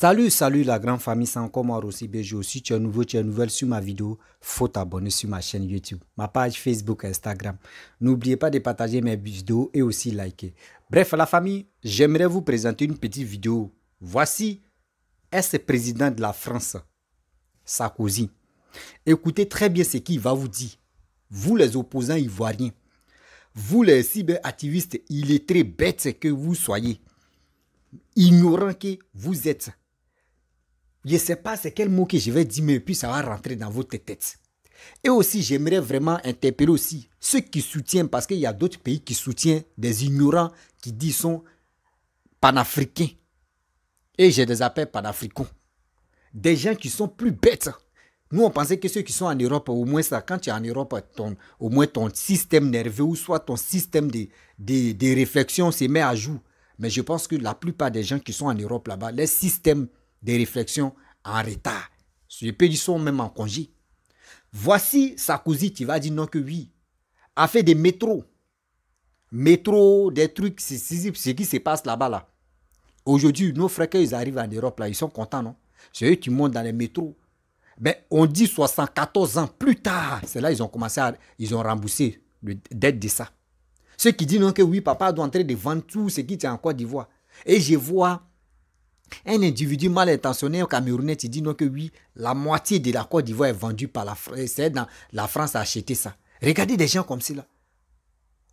Salut la grande famille, c'est encore moi Rossi BG. Si tu es nouveau, tu es nouvelle sur ma vidéo, faut t'abonner sur ma chaîne YouTube, ma page Facebook et Instagram. N'oubliez pas de partager mes vidéos et aussi liker. Bref, la famille, j'aimerais vous présenter une petite vidéo. Voici ex-président de la France, Sarkozy. Écoutez très bien ce qu'il va vous dire. Vous les opposants ivoiriens, vous les cyberactivistes illettrés bêtes que vous soyez, ignorant que vous êtes. Je ne sais pas c'est quel mot que je vais dire, mais puis ça va rentrer dans votre tête. Et aussi, j'aimerais vraiment interpeller aussi ceux qui soutiennent, parce qu'il y a d'autres pays qui soutiennent des ignorants qui disent sont panafricains. Et je les appelle panafricains. Des gens qui sont plus bêtes. Nous, on pensait que ceux qui sont en Europe, au moins ça, quand tu es en Europe, au moins ton système nerveux ou soit ton système de réflexion se met à jour. Mais je pense que la plupart des gens qui sont en Europe là-bas, les systèmes de réflexion en retard. Je peux dire, ils sont même en congé. Voici Sarkozy qui va dire non que oui. A fait des métros. Métros, des trucs, c'est ce qui se passe là-bas là. Aujourd'hui, nos frères, quand ils arrivent en Europe là, ils sont contents, non? C'est eux qui montent dans les métros. Mais on dit 74 ans plus tard, c'est là ils ont commencé à, ils ont remboursé l'aide de ça. Ceux qui disent non que oui, papa doit entrer de vendre tout ce qui est en Côte d'Ivoire. Et je vois un individu mal intentionné au Camerounais qui dit non que oui, la moitié de la Côte d'Ivoire est vendue par la France. C'est dans la France à acheter ça. Regardez des gens comme cela.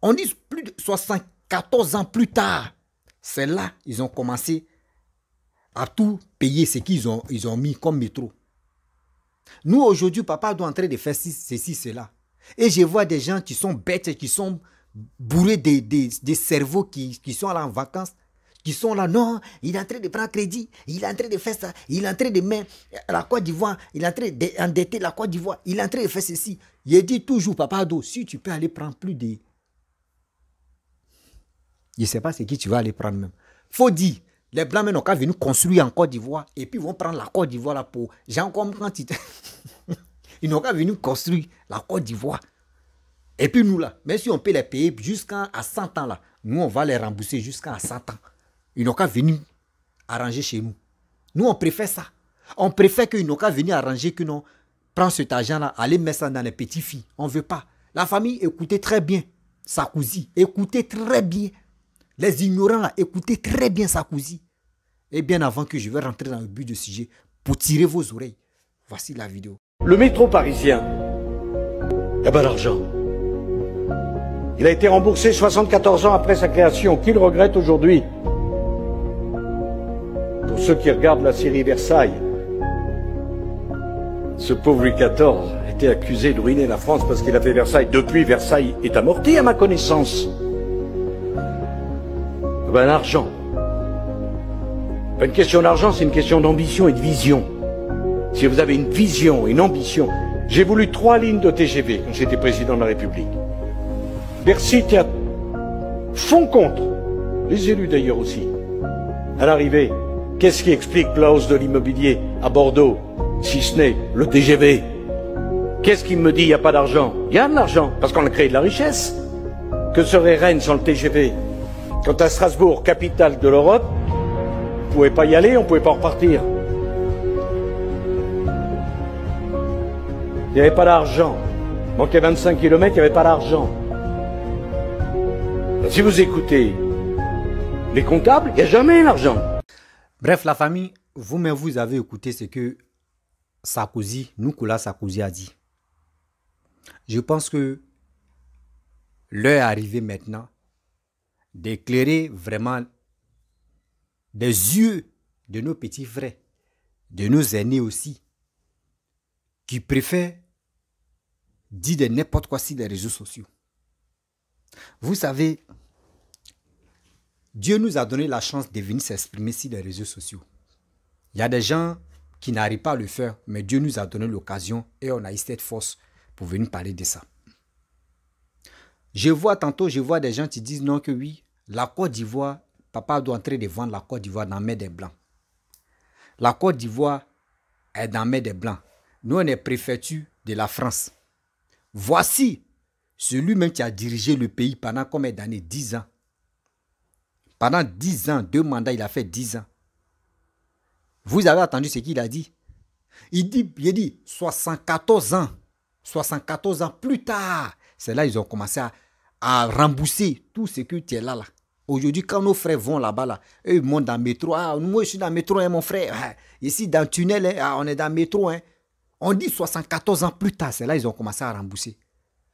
On dit plus de 74 ans plus tard. C'est là ils ont commencé à tout payer ce qu'ils ont mis comme métro. Nous, aujourd'hui, papa doit entrer de faire ceci, cela. Et je vois des gens qui sont bêtes, qui sont bourrés des cerveaux, qui sont là en vacances, qui sont là, non, il est en train de prendre crédit, il est en train de faire ça, il est en train de mettre la Côte d'Ivoire, il est en train d'endetter la Côte d'Ivoire, il est en train de faire ceci. Il dit toujours, papa, si tu peux aller prendre plus de... Je ne sais pas ce qui tu vas aller prendre même. Faut dire, les Blancs n'ont qu'à venir construire en Côte d'Ivoire et puis ils vont prendre la Côte d'Ivoire là pour... Genre comme quand ils n'ont qu'à venir construire la Côte d'Ivoire. Et puis nous là, même si on peut les payer jusqu'à 100 ans là, nous on va les rembourser jusqu'à 100 ans. Ils n'ont qu'à venir arranger chez nous. Nous on préfère ça. On préfère qu'ils n'ont qu'à venir arranger que non. Prends cet argent là, allez mettre ça dans les petits filles. On ne veut pas. La famille, écoutez très bien Sarkozy. Écoutez très bien. Les ignorants là, écoutez très bien Sarkozy. Et bien avant que je vais rentrer dans le but du sujet, pour tirer vos oreilles, voici la vidéo. Le métro parisien, il n'y a pas d'argent. Il a été remboursé 74 ans après sa création. Qui le regrette aujourd'hui? Pour ceux qui regardent la série Versailles, ce pauvre Louis XIV a été accusé de ruiner la France parce qu'il a fait Versailles. Depuis, Versailles est amorti à ma connaissance. Ben, l'argent. Pas une question d'argent, c'est une question d'ambition et de vision. Si vous avez une vision, une ambition... J'ai voulu 3 lignes de TGV quand j'étais président de la République. Bercy était à fond contre. Les élus d'ailleurs aussi. À l'arrivée, qu'est-ce qui explique la hausse de l'immobilier à Bordeaux, si ce n'est le TGV? Qu'est-ce qui me dit il n'y a pas d'argent? Il y a de l'argent, parce qu'on a créé de la richesse. Que serait Rennes sans le TGV? Quant à Strasbourg, capitale de l'Europe, on ne pouvait pas y aller, on ne pouvait pas repartir. Il n'y avait pas d'argent. Il manquait 25 km, il n'y avait pas d'argent. Si vous écoutez les comptables, il n'y a jamais l'argent. Bref, la famille, vous-même, vous avez écouté ce que Sarkozy, Nicolas Sarkozy a dit. Je pense que l'heure est arrivée maintenant d'éclairer vraiment des yeux de nos petits frères, de nos aînés aussi, qui préfèrent dire de n'importe quoi sur les réseaux sociaux. Vous savez, Dieu nous a donné la chance de venir s'exprimer sur les réseaux sociaux. Il y a des gens qui n'arrivent pas à le faire, mais Dieu nous a donné l'occasion et on a eu cette force pour venir parler de ça. Je vois des gens qui disent non que oui, la Côte d'Ivoire, papa doit entrer de vendre la Côte d'Ivoire dans la main des Blancs. La Côte d'Ivoire est dans la main des Blancs. Nous, on est préfecture de la France. Voici celui-même qui a dirigé le pays pendant combien d'années? 10 ans. Pendant 10 ans, 2 mandats, il a fait 10 ans. Vous avez entendu ce qu'il a dit? Il dit 74 ans. 74 ans plus tard. C'est là qu'ils ont commencé à rembourser tout ce que tu es là. Aujourd'hui, quand nos frères vont là-bas, là, eux, ils montent dans le métro. Ah, moi, je suis dans le métro, hein, mon frère. Ah, ici, dans le tunnel, hein, ah, on est dans le métro. Hein. On dit 74 ans plus tard. C'est là qu'ils ont commencé à rembourser.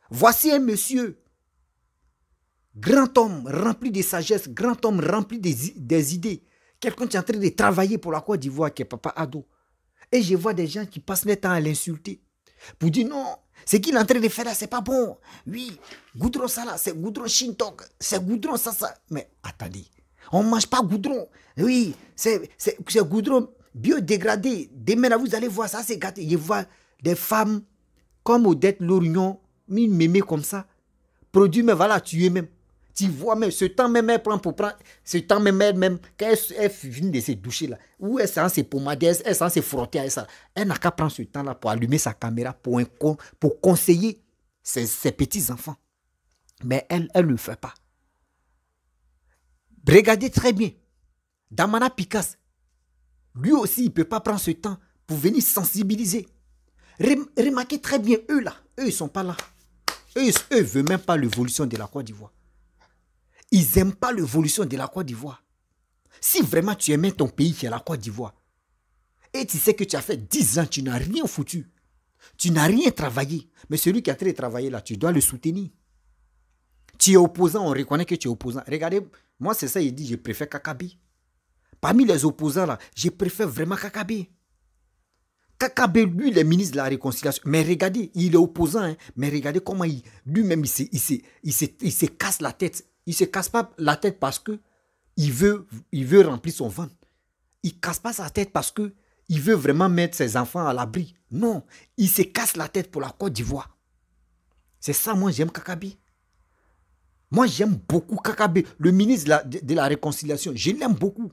Voici un monsieur, grand homme, rempli de sagesse, grand homme, rempli des idées. Quelqu'un qui est en train de travailler pour la Côte d'Ivoire, qui est Papa Ado. Et je vois des gens qui passent le temps à l'insulter. Pour dire non, ce qu'il est en train de faire là, c'est pas bon. Oui, goudron ça là, c'est goudron Shintok, c'est goudron ça. Mais attendez, on ne mange pas goudron. Oui, c'est goudron biodégradé. Demain là, vous allez voir ça, c'est gâté. Je vois des femmes comme Odette Lorignon, une mémé comme ça, produit, mais voilà, tuer même. Tu vois même, ce temps même, elle prend pour prendre, ce temps même, quand elle vient de se doucher là, ou elle s'en se pommader, elle s'en se frotter à ça, elle n'a qu'à prendre ce temps là pour allumer sa caméra, pour conseiller ses petits-enfants. Mais elle ne le fait pas. Regardez très bien, Damana Picasse, lui aussi, il ne peut pas prendre ce temps pour venir sensibiliser. Remarquez très bien, eux là, eux ils ne sont pas là. Eux ne veulent même pas l'évolution de la Côte d'Ivoire. Ils n'aiment pas l'évolution de la Côte d'Ivoire. Si vraiment tu aimais ton pays qui est la Côte d'Ivoire, et tu sais que tu as fait 10 ans, tu n'as rien foutu, tu n'as rien travaillé, mais celui qui a très travaillé là, tu dois le soutenir. Tu es opposant, on reconnaît que tu es opposant. Regardez, moi c'est ça, il dit, je préfère Kakabe. Parmi les opposants là, je préfère vraiment Kakabe. Kakabe, lui, il est ministre de la réconciliation. Mais regardez, il est opposant, hein, mais regardez comment lui-même, il se casse la tête. Il ne se casse pas la tête parce que il veut remplir son ventre. Il ne casse pas sa tête parce que il veut vraiment mettre ses enfants à l'abri. Non, il se casse la tête pour la Côte d'Ivoire. C'est ça, moi, j'aime Kakabe. Moi, j'aime beaucoup Kakabe, le ministre de la réconciliation. Je l'aime beaucoup.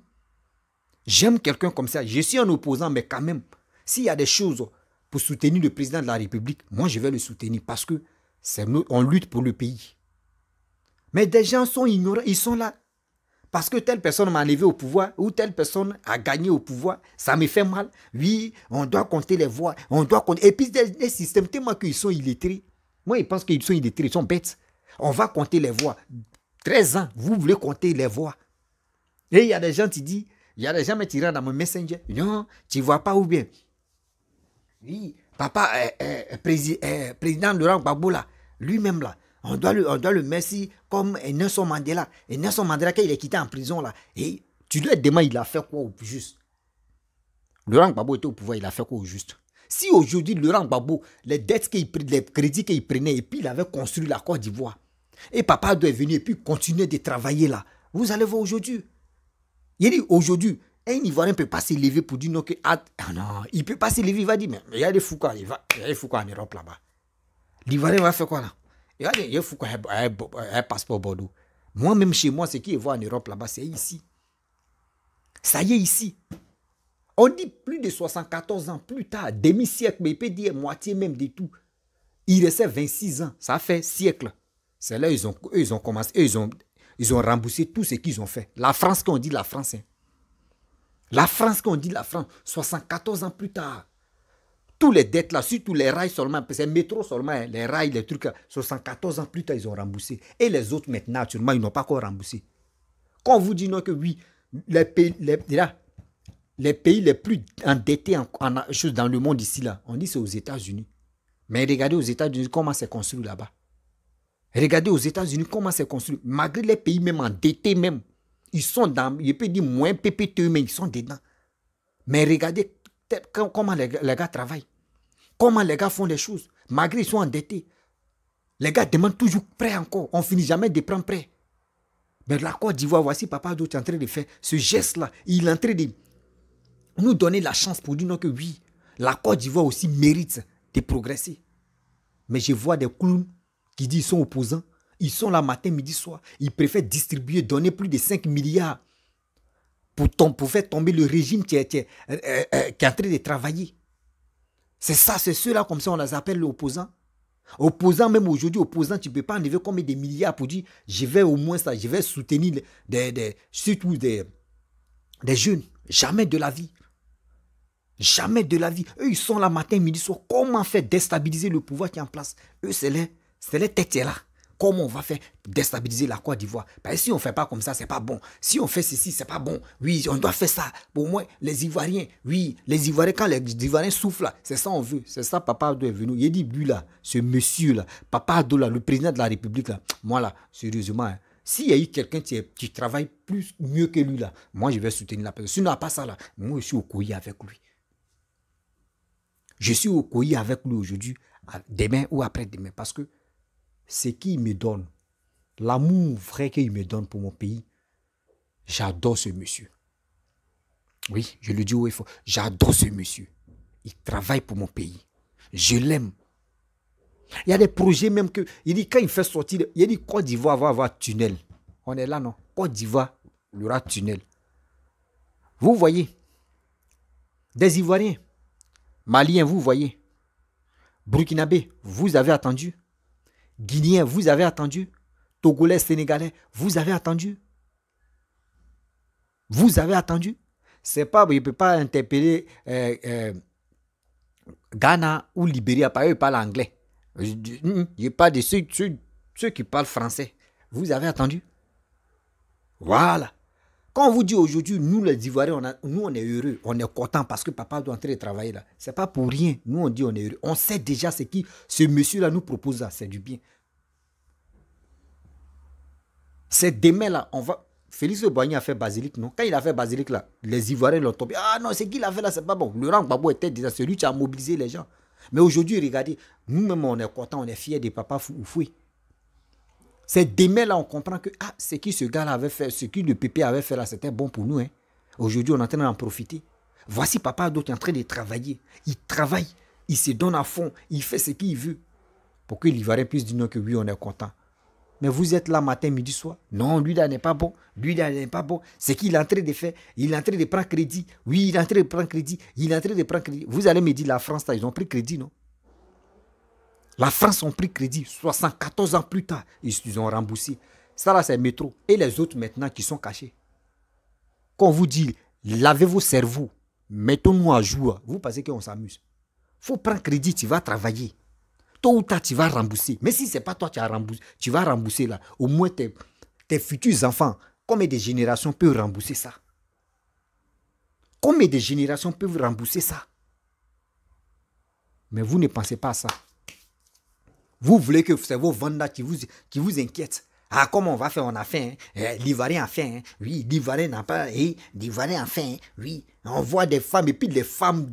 J'aime quelqu'un comme ça. Je suis un opposant, mais quand même, s'il y a des choses pour soutenir le président de la République, moi, je vais le soutenir parce que on lutte pour le pays. Mais des gens sont ignorants, ils sont là. Parce que telle personne m'a enlevé au pouvoir ou telle personne a gagné au pouvoir, ça me fait mal. Oui, on doit compter les voix, on doit compter. Et puis des systèmes tellement qu'ils sont illettrés. Moi, ils pensent qu'ils sont illettrés, ils sont bêtes. On va compter les voix. 13 ans, vous voulez compter les voix. Et il y a des gens qui disent, il y a des gens qui rentrent dans mon messenger. Non, tu ne vois pas où bien. Oui, papa, président Laurent Gbagbo là, lui-même là, on doit le merci comme Nelson Mandela. Et Nelson Mandela, quand il est quitté en prison là, et tu lui demandes, il a fait quoi au juste? Laurent Gbagbo était au pouvoir, il a fait quoi au juste? Si aujourd'hui, Laurent Gbagbo, les dettes qu'il prenait, les crédits qu'il prenait, et puis il avait construit la Côte d'Ivoire, et papa doit venir et puis continuer de travailler là, vous allez voir aujourd'hui. Il dit aujourd'hui, un Ivoirien ne peut pas s'élever pour dire non, que, ah non, il ne peut pas s'élever, il va dire, mais il y a des fous quoi, il y a des fous quoi en Europe là-bas. L'Ivoirien va faire quoi là? Il y a fou un passeport Bordeaux. Moi-même chez moi, ce qui est voir en Europe là-bas, c'est ici. Ça y est ici. On dit plus de 74 ans plus tard, demi-siècle, mais il peut dire moitié même de tout. Il restait 26 ans, ça fait siècle. C'est là ils ont commencé, ils ont remboursé tout ce qu'ils ont fait. La France, qu'on dit la France. Hein. La France, qu'on dit la France, 74 ans plus tard. Tous les dettes là, surtout les rails seulement, c'est le métro seulement, hein, les rails, les trucs, 74 ans plus tard, ils ont remboursé. Et les autres maintenant, actuellement, ils n'ont pas encore remboursé. Quand on vous dit non que oui, les pays les plus endettés dans le monde ici, là, on dit c'est aux États-Unis. Mais regardez aux États-Unis comment c'est construit là-bas. Regardez aux États-Unis comment c'est construit. Malgré les pays même endettés même, ils sont dans, je peux dire moins PPTE, mais ils sont dedans. Mais regardez comment les gars travaillent. Comment les gars font les choses. Malgré qu'ils sont endettés. Les gars demandent toujours prêt encore. On ne finit jamais de prendre prêt. Mais la Côte d'Ivoire, voici Papa Ado est en train de faire ce geste-là. Il est en train de nous donner la chance pour dire non que oui, la Côte d'Ivoire aussi mérite de progresser. Mais je vois des clowns qui disent qu'ils sont opposants. Ils sont là matin, midi, soir. Ils préfèrent distribuer, donner plus de 5 milliards pour faire tomber le régime qui est en train de travailler. C'est ça, c'est ceux-là, comme ça, on les appelle l'opposant. Opposant, même aujourd'hui, opposant, tu ne peux pas enlever combien de milliards pour dire, je vais au moins ça, je vais soutenir surtout des jeunes. Jamais de la vie. Jamais de la vie. Eux, ils sont là matin, midi, soir. Comment faire déstabiliser le pouvoir qui est en place? Eux, c'est les têtes là. Comment on va faire déstabiliser la Côte d'Ivoire? Parce que si on ne fait pas comme ça, c'est pas bon. Si on fait ceci, c'est pas bon. Oui, on doit faire ça. Pour moi, les Ivoiriens, oui, les Ivoiriens, quand les Ivoiriens soufflent là, c'est ça on veut. C'est ça Papa Ado est venu. Il dit, lui là, ce monsieur là, Papa Ado là, le président de la République là, moi là, sérieusement, hein, s'il y a eu quelqu'un qui travaille mieux que lui là, moi je vais soutenir la personne. Sinon, à part ça là, moi je suis au Koyi avec lui. Je suis au Koyi avec lui aujourd'hui, demain ou après-demain, parce que ce qu'il me donne, l'amour vrai qu'il me donne pour mon pays, j'adore ce monsieur. Oui, je le dis haut et fort, j'adore ce monsieur. Il travaille pour mon pays. Je l'aime. Il y a des projets même que, il dit quand il fait sortir, il dit Côte d'Ivoire va avoir tunnel. On est là, non? Côte d'Ivoire, il y aura tunnel. Vous voyez, des Ivoiriens, Maliens, vous voyez, Burkinabé, vous avez attendu. Guinéens, vous avez attendu. Togolais, Sénégalais, vous avez attendu. Vous avez attendu. C'est pas, il ne peut pas interpeller Ghana ou Libéria, parce qu'ils parlent anglais. Je parle de ceux qui parlent français. Vous avez attendu. Voilà. Quand on vous dit aujourd'hui, nous les Ivoiriens, nous on est heureux, on est content parce que papa doit entrer travailler là. C'est pas pour rien. Nous on dit on est heureux. On sait déjà ce que ce monsieur-là nous propose là. C'est du bien. C'est demain là, on va... Félix Boigny a fait basilic, non? Quand il a fait basilic là, les Ivoiriens l'ont tombé. Ah non, ce qu'il a fait là, c'est pas bon. Laurent Gbagbo était déjà celui qui a mobilisé les gens. Mais aujourd'hui, regardez, nous-mêmes on est contents, on est fiers de papa Foufoui. C'est demain là, on comprend que ah, ce que ce gars-là avait fait, ce que le pépé avait fait là, c'était bon pour nous. Hein. Aujourd'hui, on est en train d'en profiter. Voici papa d'autres en train de travailler. Il travaille, il se donne à fond, il fait ce qu'il veut. Pour que l'Ivoirien puisse dire non que oui, on est content. Mais vous êtes là matin, midi, soir. Non, lui là n'est pas bon. Lui là n'est pas bon. C'est qu'il est en train de faire. Il est en train de prendre crédit. Oui, il est en train de prendre crédit. Il est en train de prendre crédit. Vous allez me dire, la France, là, ils ont pris crédit, non? La France ont pris crédit. 74 ans plus tard, ils ont remboursé. Ça là, c'est le métro. Et les autres maintenant qui sont cachés. Quand on vous dit, lavez vos cerveaux, mettons-nous à jour, vous pensez qu'on s'amuse. Il faut prendre crédit, tu vas travailler. Tôt ou tard, tu vas rembourser. Mais si ce n'est pas toi qui tu vas rembourser là. Au moins, tes futurs enfants, combien de générations peuvent rembourser ça? Combien de générations peuvent rembourser ça? Mais vous ne pensez pas à ça. Vous voulez que c'est vos ventes là qui vous inquiètent. Ah, comment on va faire? On a faim. Hein? L'Ivoirien a faim. Hein? Oui, l'Ivoirien n'a pas. L'Ivoirien a faim. Hein? Oui. On voit des femmes et puis les femmes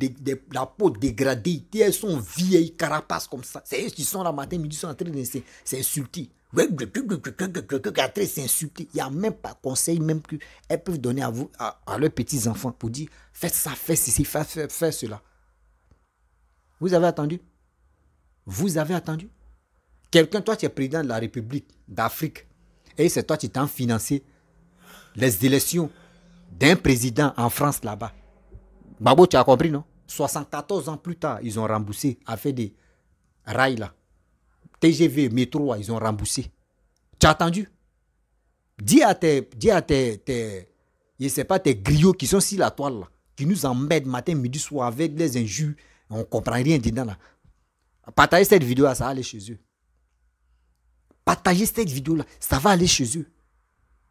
la peau dégradée. Elles sont vieilles, carapaces comme ça. C'est eux qui sont là matin, midi, ils sont en train de s'insulter. S'insulter. Il n'y a même pas conseil, même qu'elles peuvent donner à leurs petits-enfants pour dire faites ça, faites ceci, faites cela. Vous avez attendu? Vous avez attendu? Quelqu'un, toi, tu es président de la République d'Afrique et c'est toi qui t'as financé les élections d'un président en France là-bas. Babo, tu as compris, non? 74 ans plus tard, ils ont remboursé, a fait des rails là. TGV, métro, ils ont remboursé. Tu as attendu? Dis à tes je sais pas, tes griots qui sont sur la toile là, qui nous emmènent matin, midi, soir avec les injures, on ne comprend rien dedans là. Partagez cette vidéo là, ça va aller chez eux. Partagez cette vidéo là, ça va aller chez eux.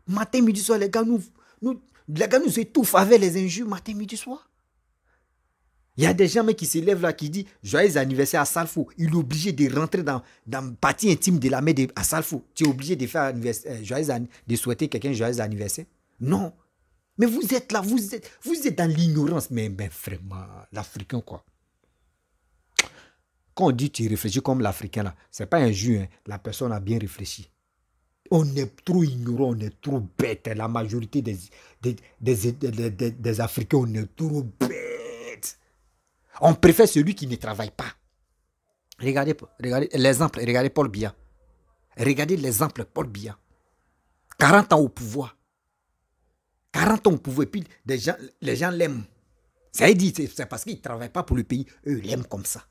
Matin, midi, soir, les gars nous étouffent avec les injures matin, midi, soir. Il y a des gens qui se lèvent là qui disent joyeux anniversaire à Salfo. Il est obligé de rentrer dans la partie intime de la main à Salfo. Tu es obligé de faire de souhaiter quelqu'un joyeux anniversaire. Non. Mais vous êtes là, vous êtes dans l'ignorance. Mais vraiment, l'Africain quoi. Quand on dit tu réfléchis comme l'Africain là, c'est pas un jeu. Hein. La personne a bien réfléchi. On est trop ignorant, on est trop bête. La majorité des Africains, on est trop bête. On préfère celui qui ne travaille pas. Regardez l'exemple, regardez Paul Biya. Regardez l'exemple Paul Biya. 40 ans au pouvoir. 40 ans au pouvoir, et puis les gens l'aiment. Ça dit, c'est parce qu'il ne travaille pas pour le pays, eux l'aiment comme ça.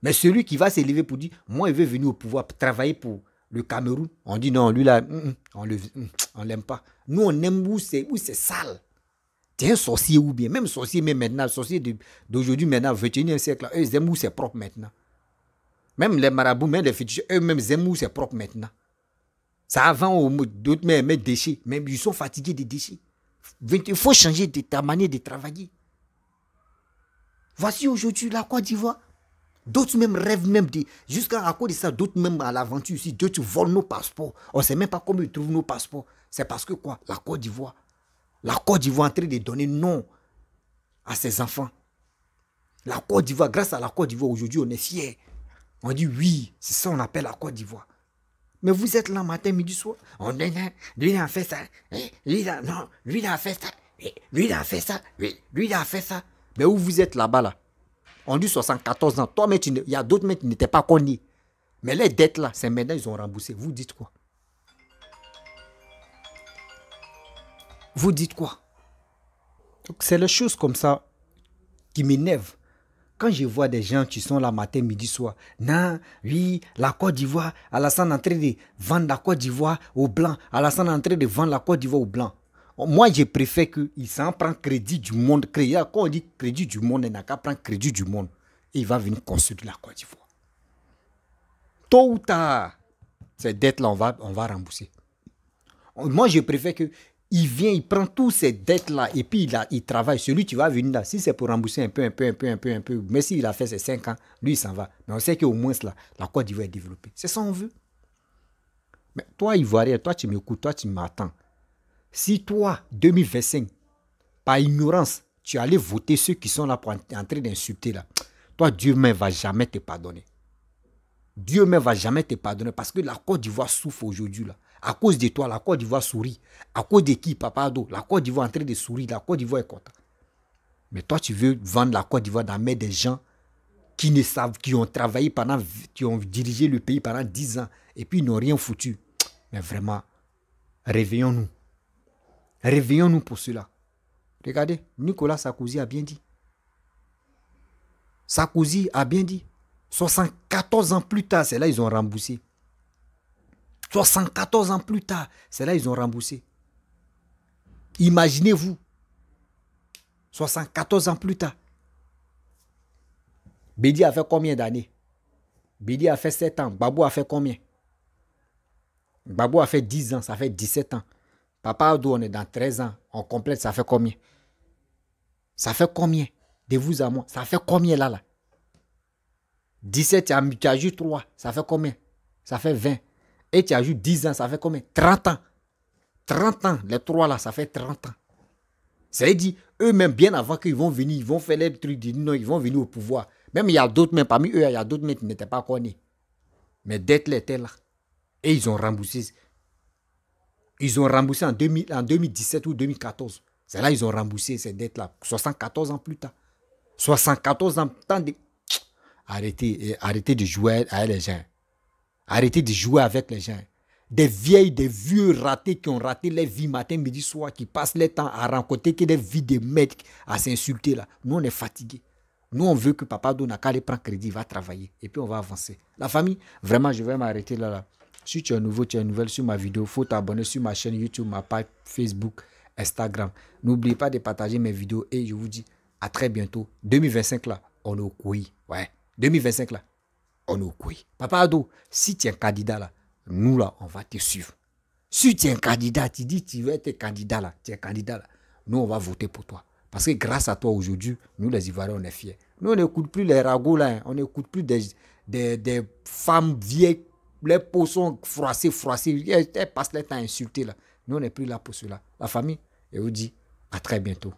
Mais celui qui va s'élever pour dire, moi, il veut venir au pouvoir, travailler pour le Cameroun, on dit non, lui là, on l'aime pas. Nous, on aime où c'est sale. Tu es un sorcier ou bien, même sorcier, mais maintenant, sorcier d'aujourd'hui, maintenant, 21e siècle, eux, ils aiment où c'est propre maintenant. Même les marabouts, même les fétiches, eux-mêmes, ils aiment où c'est propre maintenant. Ça avant, d'autres même des déchets, même ils sont fatigués des déchets. Il faut changer ta manière de travailler. Voici aujourd'hui la Côte d'Ivoire. D'autres même rêvent même de... Jusqu'à cause de ça, d'autres même à l'aventure ici, d'autres volent nos passeports. On ne sait même pas comment ils trouvent nos passeports. C'est parce que quoi? La Côte d'Ivoire. La Côte d'Ivoire est en train de donner nom à ses enfants. La Côte d'Ivoire, grâce à la Côte d'Ivoire, aujourd'hui, on est fiers. On dit oui, c'est ça qu'on appelle la Côte d'Ivoire. Mais vous êtes là matin, midi, soir. On est là, lui il a fait ça. Lui il a fait ça. Lui il a fait ça. Lui il a fait ça. Mais où vous êtes là-bas là? On dit 74 ans. Toi, il y a d'autres mecs qui n'étaient pas connus. Mais les dettes là, c'est maintenant ils ont remboursé. Vous dites quoi? Vous dites quoi? C'est les choses comme ça qui m'énervent. Quand je vois des gens qui sont là matin, midi, soir, non, oui, la Côte d'Ivoire, Alassane est en train de vendre la Côte d'Ivoire aux Blancs, Alassane est en train de vendre la Côte d'Ivoire aux Blancs. Moi, je préfère qu'il s'en prenne crédit du monde. Quand on dit crédit du monde, il n'a qu'à prendre crédit du monde. Et il va venir construire la Côte d'Ivoire. Tôt ou tard, ces dettes-là, on va rembourser. Moi, je préfère qu'il vient, il prend toutes ces dettes-là et puis il travaille. Celui qui va venir là, si c'est pour rembourser un peu, mais s'il a fait ses 5 ans, lui, il s'en va. Mais on sait qu'au moins, là, la Côte d'Ivoire est développée. C'est ça qu'on veut. Mais toi, Ivoirien, toi, tu m'écoutes, toi, tu m'attends. Si toi, 2025, par ignorance, tu allais voter ceux qui sont là pour en train d'insulter là, toi, Dieu même ne va jamais te pardonner. Dieu même ne va jamais te pardonner parce que la Côte d'Ivoire souffre aujourd'hui là. À cause de toi, la Côte d'Ivoire sourit. À cause de qui, Papa Ado? La Côte d'Ivoire est en train de sourire. La Côte d'Ivoire est contente. Mais toi, tu veux vendre la Côte d'Ivoire dans la main des gens qui ne savent, qui ont travaillé qui ont dirigé le pays pendant 10 ans et puis ils n'ont rien foutu. Mais vraiment, réveillons-nous. Réveillons-nous pour cela. Regardez, Nicolas Sarkozy a bien dit. Sarkozy a bien dit. 74 ans plus tard, c'est là ils ont remboursé. 74 ans plus tard, c'est là ils ont remboursé. Imaginez-vous. 74 ans plus tard. Bédi a fait combien d'années? Bédi a fait 7 ans. Babou a fait combien? Babou a fait 10 ans, ça fait 17 ans. Papa Ado, on est dans 13 ans. On complète, ça fait combien? Ça fait combien? De vous à moi. Ça fait combien là? 17, tu ajoutes 3. Ça fait combien? Ça fait 20. Et tu ajoutes 10 ans, ça fait combien? 30 ans. 30 ans, les 3 là, ça fait 30 ans. C'est-à-dire, eux-mêmes, bien avant qu'ils vont venir, ils vont faire les trucs, non, ils vont venir au pouvoir. Même il y a d'autres, même parmi eux, il y a d'autres qui n'étaient pas connus. Mais dette était là. Et ils ont remboursé. Ils ont remboursé en 2017 ou 2014. C'est là qu'ils ont remboursé ces dettes-là. 74 ans plus tard. 74 ans plus tard. Arrêtez de jouer avec les gens. Arrêtez de jouer avec les gens. Des vieux ratés qui ont raté leur vie matin, midi, soir, qui passent leur temps à rencontrer que des vies de mecs à s'insulter là. Nous, on est fatigués. Nous, on veut que Papa Ado n'a qu'à aller prendre crédit, il va travailler. Et puis, on va avancer. La famille, vraiment, je vais m'arrêter là. Si tu es nouveau, tu es nouvelle sur ma vidéo, il faut t'abonner sur ma chaîne YouTube, ma page Facebook, Instagram. N'oubliez pas de partager mes vidéos et je vous dis à très bientôt. 2025 là, on est au couilles. Ouais, 2025 là, on est au couilles. Papa Ado, si tu es un candidat là, nous là, on va te suivre. Si tu es un candidat, tu dis tu veux être candidat là, tu es candidat là, nous on va voter pour toi. Parce que grâce à toi aujourd'hui, nous les Ivoiriens, on est fiers. Nous on n'écoute plus les ragots là, hein. On n'écoute plus des femmes vieilles, les peaux sont froissées. Elles passent leur temps à insulter là. Nous on n'est plus là pour cela. La famille, et vous dit à très bientôt.